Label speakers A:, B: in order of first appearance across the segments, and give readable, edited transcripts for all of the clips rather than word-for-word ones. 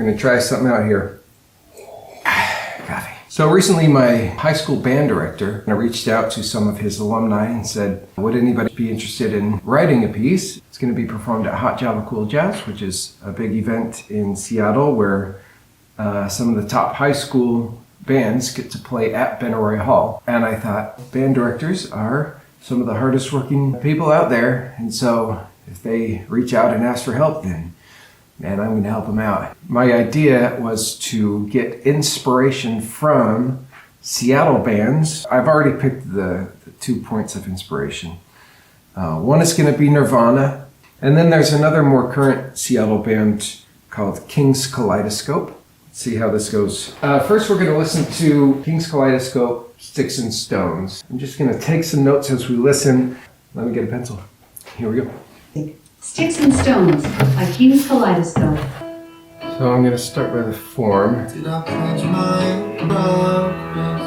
A: We're gonna try something out here. Coffee. So recently my high school band director reached out to some of his alumni and said, would anybody be interested in writing a piece? It's gonna be performed at Hot Java Cool Jazz, which is a big event in Seattle where some of the top high school bands get to play at Benaroya Hall. And I thought, band directors are some of the hardest working people out there. And so if they reach out and ask for help, then man, I'm going to help them out. My idea was to get inspiration from Seattle bands. I've already picked the 2 points of inspiration. One is going to be Nirvana, and then there's another more current Seattle band called Kings Kaleidoscope. Let's see how this goes. First, we're going to listen to Kings Kaleidoscope, Sticks and Stones. I'm just going to take some notes as we listen. Let me get a pencil. Here we go.
B: Sticks and Stones by Kings Kaleidoscope.
A: So I'm going to start by the form.
C: Did I catch my progress?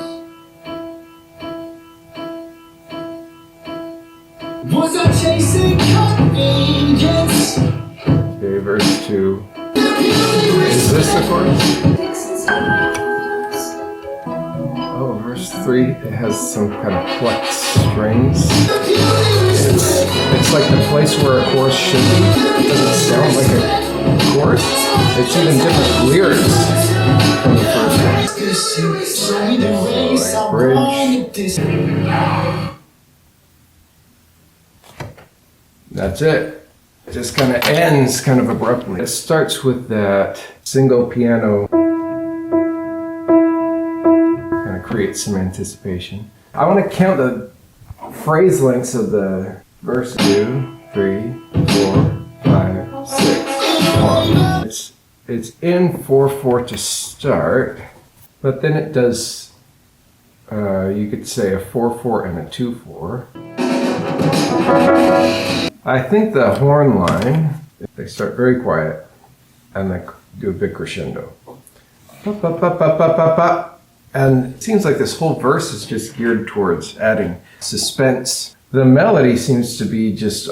C: Was I chasing convenience?
A: Okay, verse 2. Is this the chorus? Oh, verse 3, it has some kind of plucked strings. It's like the place where a chorus should be. It doesn't sound like a chorus. It's even different lyrics from the first one. Bridge. That's it. It just kind of ends kind of abruptly. It starts with that single piano. Kind of creates some anticipation. I want to count the phrase lengths of the verse. 2, 3, 4, 5, 6, 1. It's in 4/4 to start, but then it does, you could say a 4/4 and a 2/4. I think the horn line, they start very quiet and they do a big crescendo. And it seems like this whole verse is just geared towards adding suspense. The melody seems to be just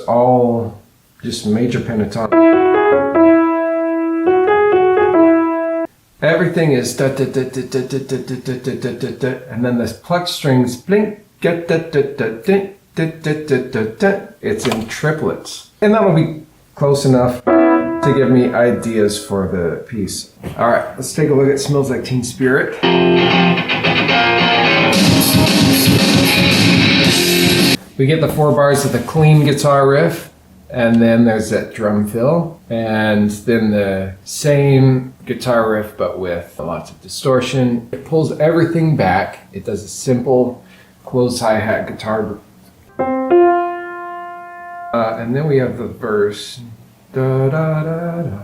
A: major pentatonic. Everything is da da da da da da da da da da da da, and then the plucked strings blink, get da da da da. It's in triplets. And that'll be close enough to give me ideas for the piece. All right, let's take a look at Smells Like Teen Spirit. We get the 4 bars of the clean guitar riff, and then there's that drum fill, and then the same guitar riff but with lots of distortion. It pulls everything back. It does a simple closed hi-hat guitar. And then we have the verse. Da, da, da, da.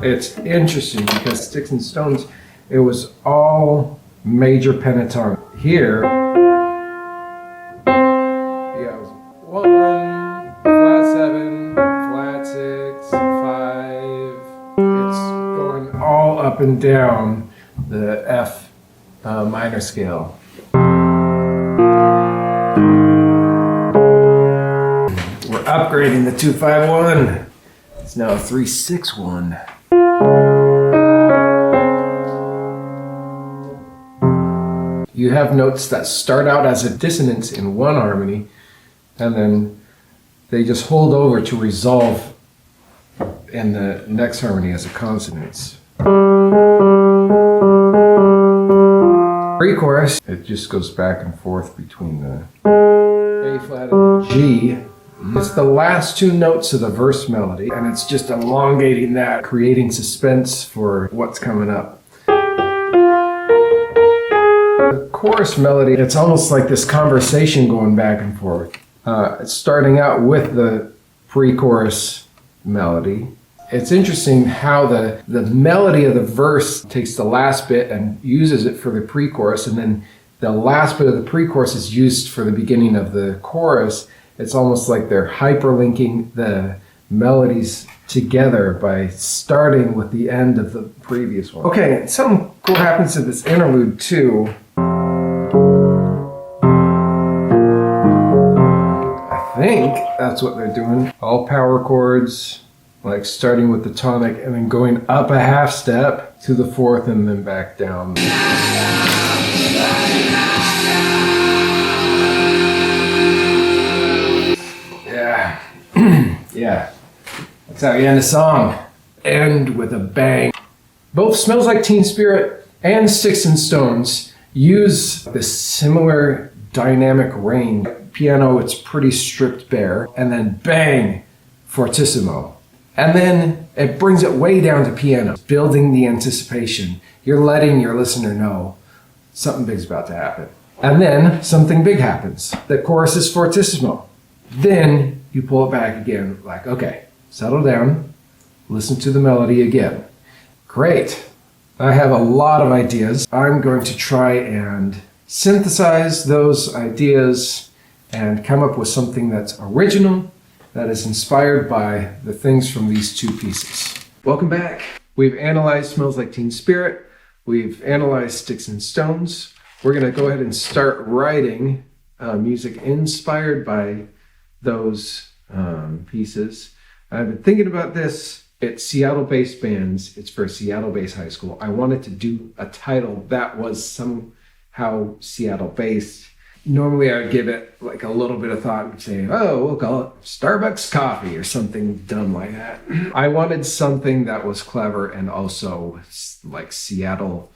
A: It's interesting because Sticks and Stones, it was all major pentatonic. Here, yeah, it was 1, flat 7, flat 6, 5. It's going all up and down the F minor scale. We're upgrading the 2-5-1. It's now a 3-6-1. You have notes that start out as a dissonance in one harmony, and then they just hold over to resolve in the next harmony as a consonance. Pre-chorus, it just goes back and forth between the A flat and the G. It's the last 2 notes of the verse melody, and it's just elongating that, creating suspense for what's coming up. The chorus melody, it's almost like this conversation going back and forth. It's starting out with the pre-chorus melody. It's interesting how the melody of the verse takes the last bit and uses it for the pre-chorus, and then the last bit of the pre-chorus is used for the beginning of the chorus. It's almost like they're hyperlinking the melodies together by starting with the end of the previous one. Okay, something cool happens to this interlude too. I think that's what they're doing. All power chords, like starting with the tonic and then going up a half step to the fourth and then back down. Yeah. Yeah. That's how you end a song. End with a bang. Both Smells Like Teen Spirit and Sticks and Stones use this similar dynamic range. Piano, it's pretty stripped bare, and then bang, fortissimo. And then it brings it way down to piano, building the anticipation. You're letting your listener know something big's about to happen. And then something big happens. The chorus is fortissimo. Then you pull it back again, like, okay, settle down, listen to the melody again. Great. I have a lot of ideas. I'm going to try and synthesize those ideas and come up with something that's original, that is inspired by the things from these two pieces. Welcome back. We've analyzed Smells Like Teen Spirit. We've analyzed Sticks and Stones. We're going to go ahead and start writing music inspired by those pieces. I've been thinking about this. It's Seattle-based bands. It's for Seattle-based high school. I wanted to do a title that was somehow Seattle-based. Normally I would give it like a little bit of thought and say, oh, we'll call it Starbucks Coffee or something dumb like that. I wanted something that was clever and also like Seattle-y.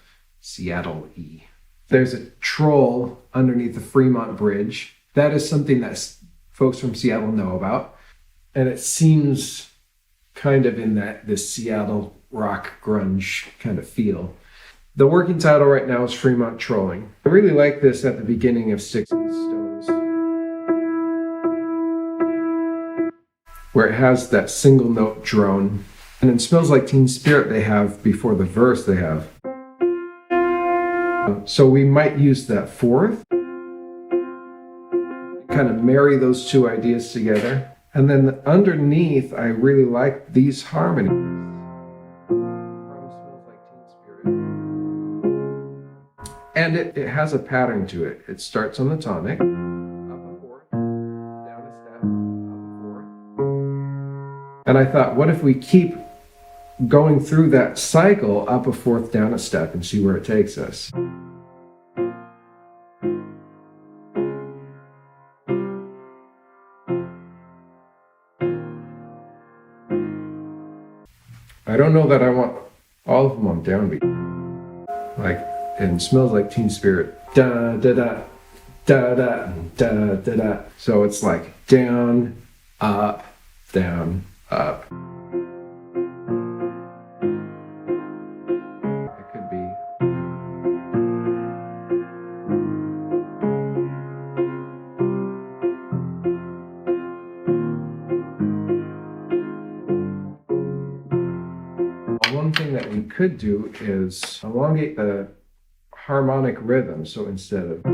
A: There's a troll underneath the Fremont Bridge. That is something that folks from Seattle know about. And it seems kind of in this Seattle rock grunge kind of feel. The working title right now is Fremont Trolling. I really like this at the beginning of Sticks and Stones, where it has that single note drone. And in Smells Like Teen Spirit, they have, before the verse, they have. So we might use that fourth, kind of marry those two ideas together. And then underneath, I really like these harmonies from Smells Like Teen Spirit. And it has a pattern to it. It starts on the tonic, up a fourth, down a step, up a fourth. And I thought, what if we keep going through that cycle, up a fourth, down a step, and see where it takes us? I don't know that I want all of them on downbeat. Like, it smells like Teen Spirit. Da da da da da da da da. So it's like down, up, down, up. It could be. One thing that we could do is elongate the harmonic rhythm. So instead of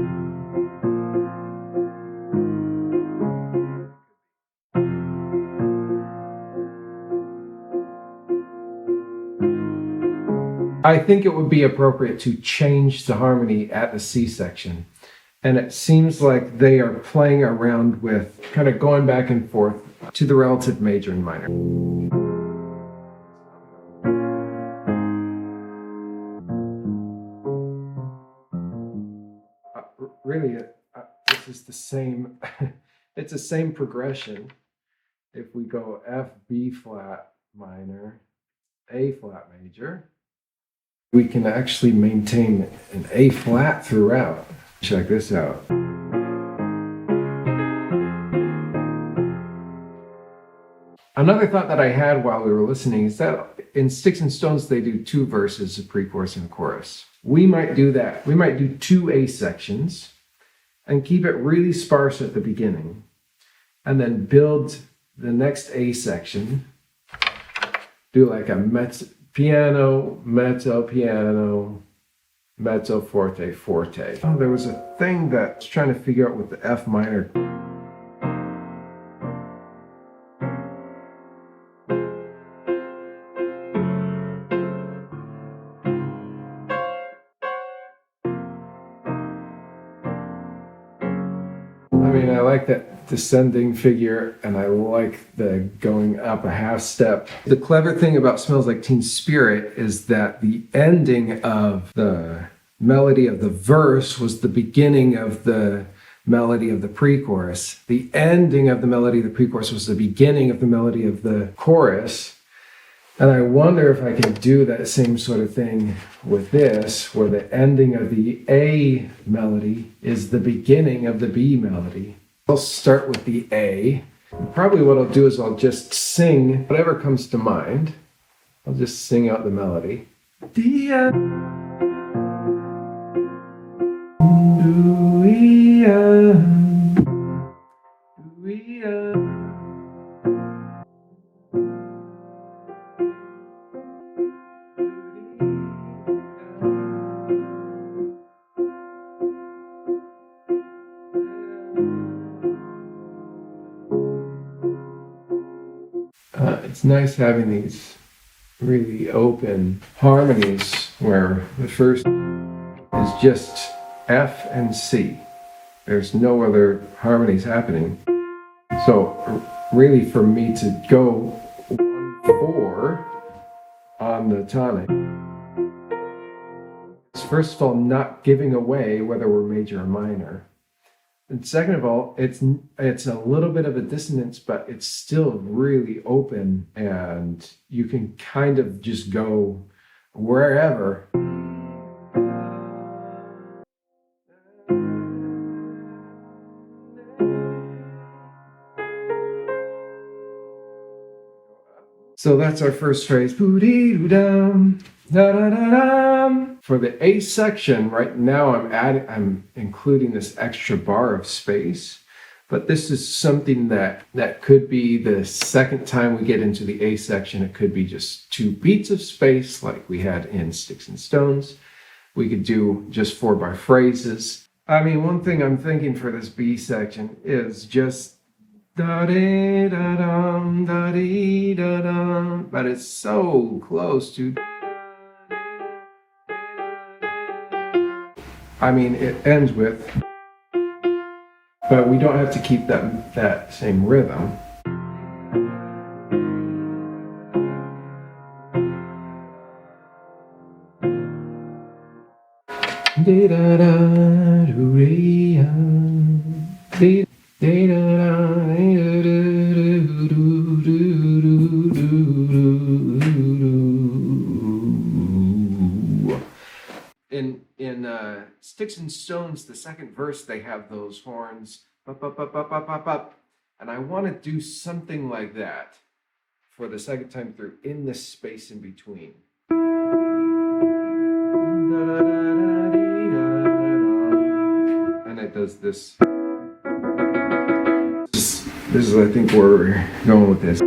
A: I think it would be appropriate to change the harmony at the C section. And it seems like they are playing around with kind of going back and forth to the relative major and minor. Really, this is the same, it's the same progression. If we go F, B flat minor, A flat major, we can actually maintain an A flat throughout. Check this out. Another thought that I had while we were listening is that in Sticks and Stones, they do two verses, a pre-chorus and a chorus. We might do that. We might do two A sections and keep it really sparse at the beginning, and then build the next A section. Do like a piano, mezzo, piano, mezzo, forte, forte. Oh, there was a thing that I was trying to figure out with the F minor. I mean, I like that descending figure, and I like the going up a half step. The clever thing about Smells Like Teen Spirit is that the ending of the melody of the verse was the beginning of the melody of the pre-chorus. The ending of the melody of the pre-chorus was the beginning of the melody of the chorus. And I wonder if I can do that same sort of thing with this, where the ending of the A melody is the beginning of the B melody. I'll start with the A. Probably what I'll do is I'll just sing whatever comes to mind. I'll just sing out the melody. It's nice having these really open harmonies where the first is just F and C. There's no other harmonies happening. So really for me to go 1-4 on the tonic, it's first of all not giving away whether we're major or minor. And second of all, it's a little bit of a dissonance, but it's still really open, and you can kind of just go wherever. So that's our first phrase. Boo-dee-doo-dum, da-da-da-dum. For the A section, right now I'm including this extra bar of space, but this is something that could be the second time we get into the A section. It could be just 2 beats of space like we had in Sticks and Stones. We could do just 4-bar phrases. I mean, one thing I'm thinking for this B section is just da-dee-da-dum, da-dee-da-dum, but it's so close to. I mean, it ends with, but we don't have to keep that same rhythm. In Sticks and Stones, the second verse, they have those horns, up, up, up, up, up, up, up. And I want to do something like that for the second time through in the space in between. And it does this. This is, I think, where we're going with this.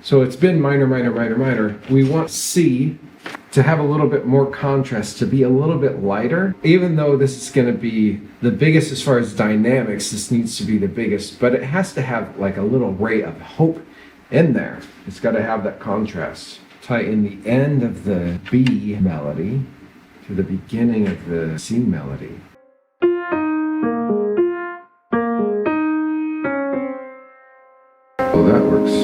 A: So it's been minor, minor, minor, minor. We want C to have a little bit more contrast, to be a little bit lighter. Even though this is going to be the biggest as far as dynamics, this needs to be the biggest, but it has to have like a little ray of hope in there. It's got to have that contrast. Tie in the end of the B melody to the beginning of the C melody. Oh, that works.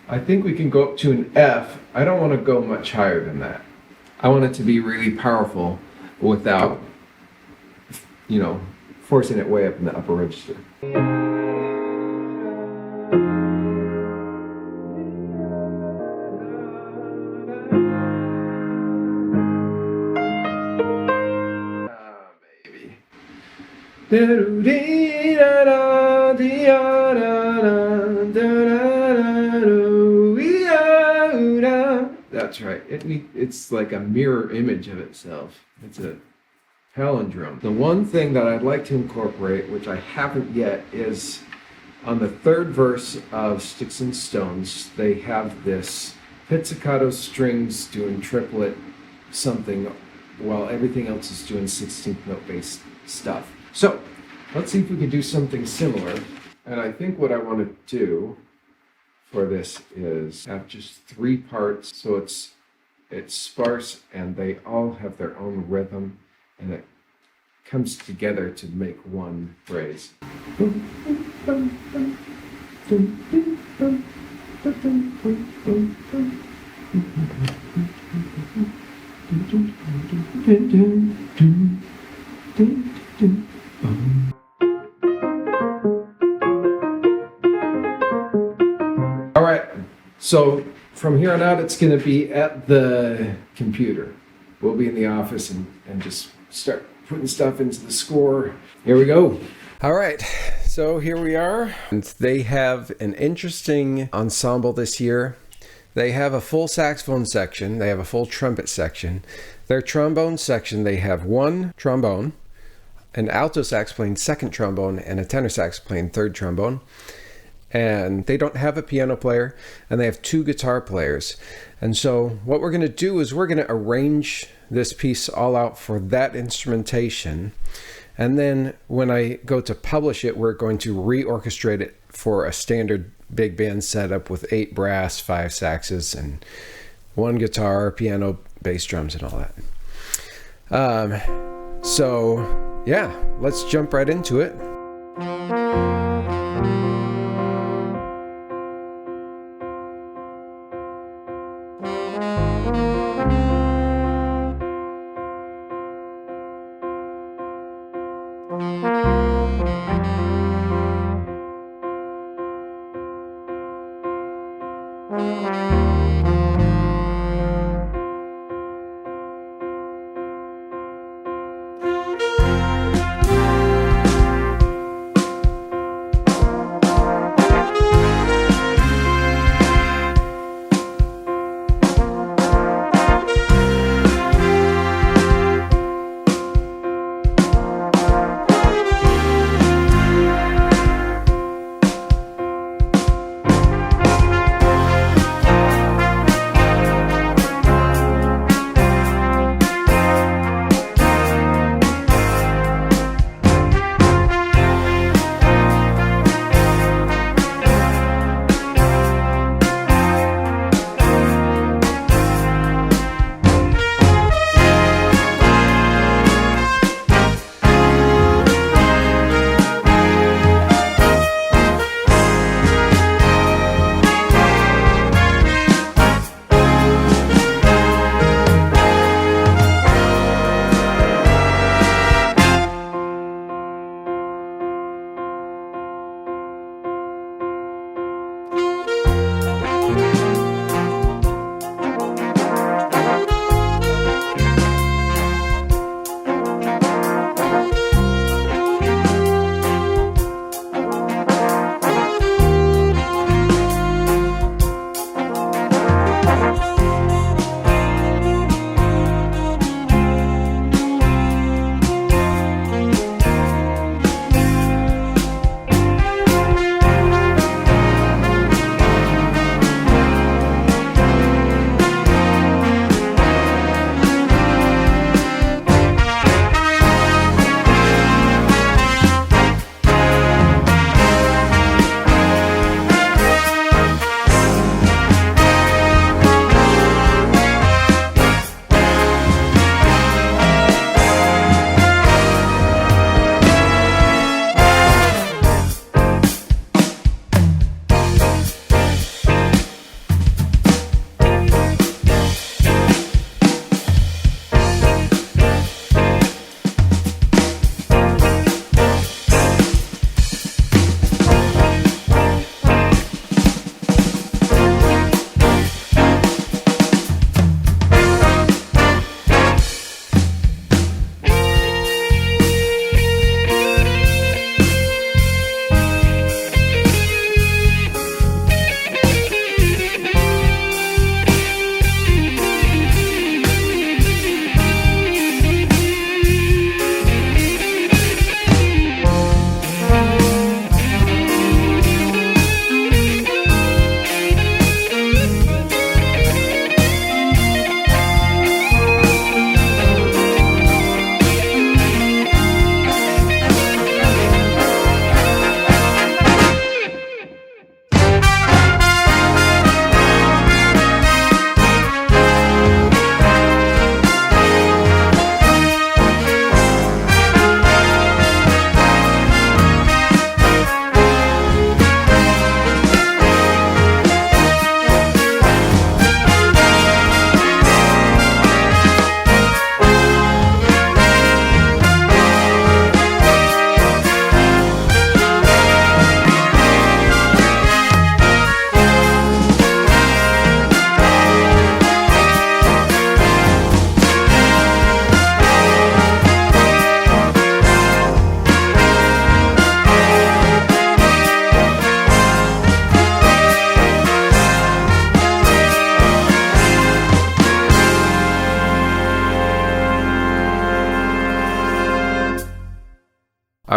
A: I think we can go up to an F. I don't want to go much higher than that. I want it to be really powerful without, forcing it way up in the upper register. That's right. It's like a mirror image of itself. It's a palindrome. The one thing that I'd like to incorporate, which I haven't yet, is on the third verse of Sticks and Stones, they have this pizzicato strings doing triplet something while everything else is doing 16th note based stuff. So let's see if we can do something similar. And I think what I want to do for this is have just 3 parts, so it's sparse and they all have their own rhythm and it comes together to make one phrase. All right, so from here on out, it's going to be at the computer. We'll be in the office and just start putting stuff into the score. Here we go. All right, so here we are. And they have an interesting ensemble this year. They have a full saxophone section. They have a full trumpet section. Their trombone section, they have 1 trombone, an alto sax playing 2nd trombone, and a tenor sax playing 3rd trombone. And they don't have a piano player, and they have 2 guitar players. And so what we're going to do is we're going to arrange this piece all out for that instrumentation. And then when I go to publish it, we're going to reorchestrate it for a standard big band setup with 8 brass, 5 saxes, and 1 guitar, piano, bass, drums, and all that. So yeah, let's jump right into it.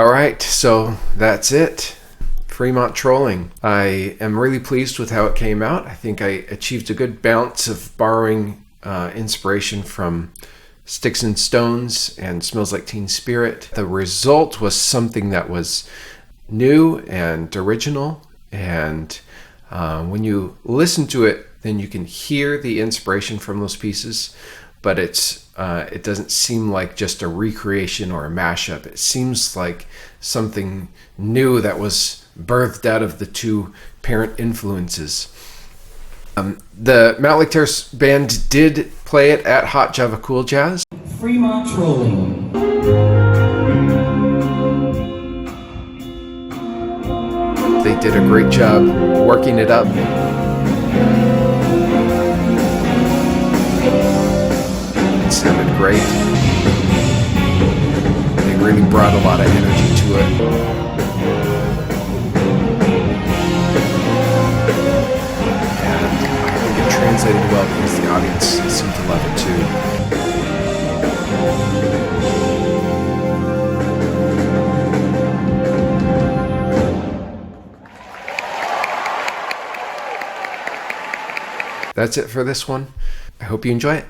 A: All right, so that's it. Fremont Trolling. I am really pleased with how it came out. I think I achieved a good balance of borrowing inspiration from Sticks and Stones and Smells Like Teen Spirit. The result was something that was new and original, and when you listen to it, then you can hear the inspiration from those pieces, but it doesn't seem like just a recreation or a mashup. It seems like something new that was birthed out of the two parent influences. The Mountlake Terrace Band did play it at Hot Java Cool Jazz.
C: Fremont Trolling.
A: They did a great job working it up. It sounded great. They really brought a lot of energy to it. And I think it translated well because the audience seemed to love it too. That's it for this one. I hope you enjoy it.